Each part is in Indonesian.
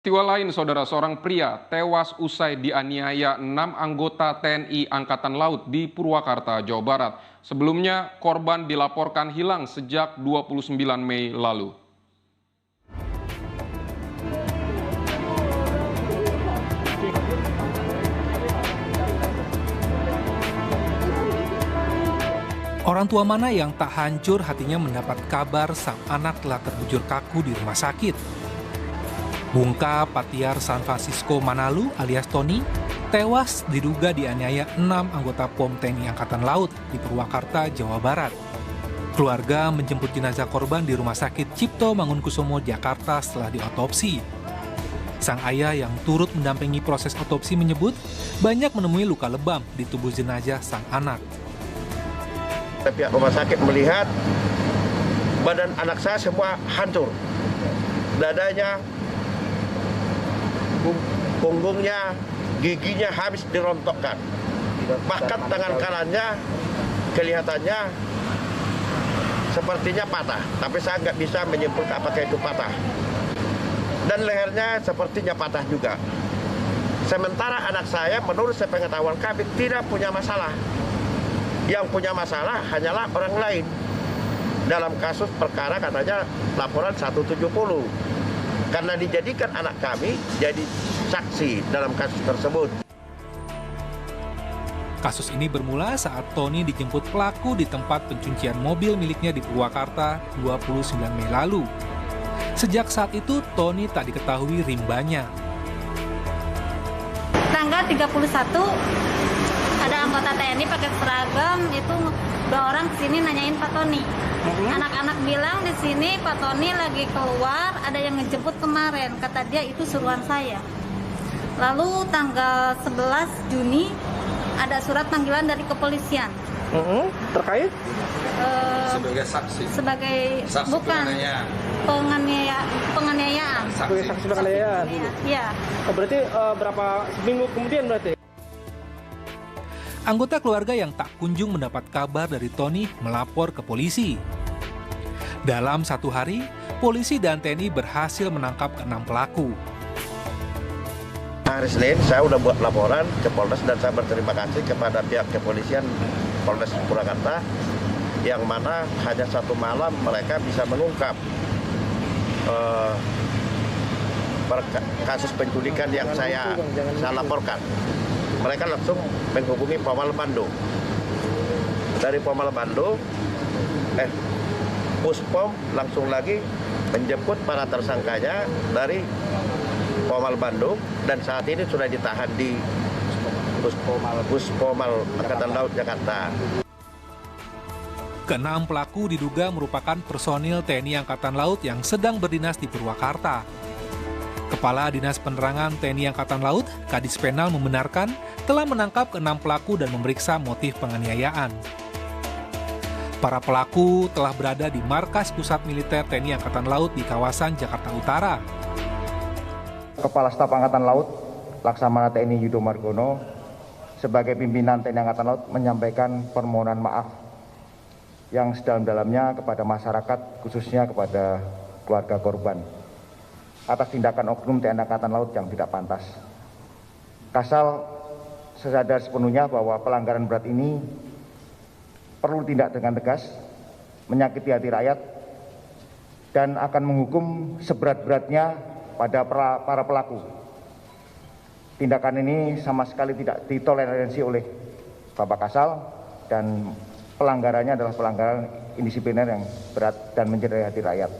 Peristiwa lain, saudara, seorang pria tewas usai dianiaya 6 anggota TNI Angkatan Laut di Purwakarta, Jawa Barat. Sebelumnya, korban dilaporkan hilang sejak 29 Mei lalu. Orang tua mana yang tak hancur hatinya mendapat kabar sang anak telah terbujur kaku di rumah sakit. Bungka Patiar San Francisco Manalu alias Tony tewas diduga dianiaya 6 anggota POM TNI Angkatan Laut di Purwakarta, Jawa Barat. Keluarga menjemput jenazah korban di Rumah Sakit Cipto Mangunkusumo, Jakarta setelah diotopsi. Sang ayah yang turut mendampingi proses otopsi menyebut banyak menemui luka lebam di tubuh jenazah sang anak. Pihak rumah sakit melihat badan anak saya semua hancur. Dadanya, punggungnya, giginya habis dirontokkan. Bahkan tangan kanannya kelihatannya sepertinya patah. Tapi saya nggak bisa menyimpulkan apakah itu patah. Dan lehernya sepertinya patah juga. Sementara anak saya menurut sepengetahuan kami tidak punya masalah. Yang punya masalah hanyalah orang lain. Dalam kasus perkara katanya laporan 170. Karena dijadikan anak kami jadi saksi dalam kasus tersebut. Kasus ini bermula saat Tony dijemput pelaku di tempat pencucian mobil miliknya di Purwakarta 29 Mei lalu. Sejak saat itu, Tony tak diketahui rimbanya. Tanggal 31 ada anggota TNI pakai seragam, itu 2 orang kesini nanyain Pak Tony. Anak-anak bilang di sini Pak Tony lagi keluar, ada yang ngejemput kemarin, kata dia itu suruhan saya. Lalu tanggal 11 Juni ada surat panggilan dari kepolisian. Terkait? Sebagai saksi. Sebagai Saksi bukan penganiayaan. Sebagai saksi penganiayaan. Iya. Oh, berarti berapa seminggu kemudian berarti? Anggota keluarga yang tak kunjung mendapat kabar dari Tony melapor ke polisi. Dalam 1 hari, polisi dan TNI berhasil menangkap 6 pelaku. Hari Senin saya sudah buat laporan ke Polres dan saya berterima kasih kepada pihak kepolisian Polres Purwakarta yang mana hanya 1 malam mereka bisa mengungkap kasus penculikan yang saya laporkan. Mereka langsung menghubungi Pomal Bandung. Dari Pomal Bandung, Puspom langsung lagi menjemput para tersangkanya dari Pomal Bandung dan saat ini sudah ditahan di Puspomal Angkatan Laut Jakarta. Ke-6 pelaku diduga merupakan personil TNI Angkatan Laut yang sedang berdinas di Purwakarta. Kepala Dinas Penerangan TNI Angkatan Laut, Kadis Penal membenarkan telah menangkap ke-6 pelaku dan memeriksa motif penganiayaan. Para pelaku telah berada di Markas Pusat Militer TNI Angkatan Laut di kawasan Jakarta Utara. Kepala Staf Angkatan Laut, Laksamana TNI Yudo Margono, sebagai pimpinan TNI Angkatan Laut menyampaikan permohonan maaf yang sedalam-dalamnya kepada masyarakat, khususnya kepada keluarga korban, atas tindakan oknum TNI Angkatan Laut yang tidak pantas. Kasal sadar sepenuhnya bahwa pelanggaran berat ini perlu tindak dengan tegas, menyakiti hati rakyat, dan akan menghukum seberat-beratnya pada para pelaku. Tindakan ini sama sekali tidak ditoleransi oleh Bapak Kasal dan pelanggarannya adalah pelanggaran indisipliner yang berat dan mencederai hati rakyat.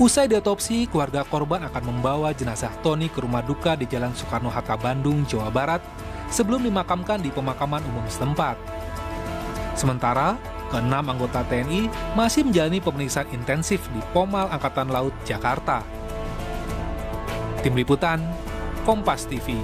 Usai diotopsi, keluarga korban akan membawa jenazah Tony ke rumah duka di Jalan Soekarno-Hatta, Bandung, Jawa Barat, sebelum dimakamkan di pemakaman umum setempat. Sementara, ke-6 anggota TNI masih menjalani pemeriksaan intensif di Pomal Angkatan Laut, Jakarta. Tim Liputan, Kompas TV.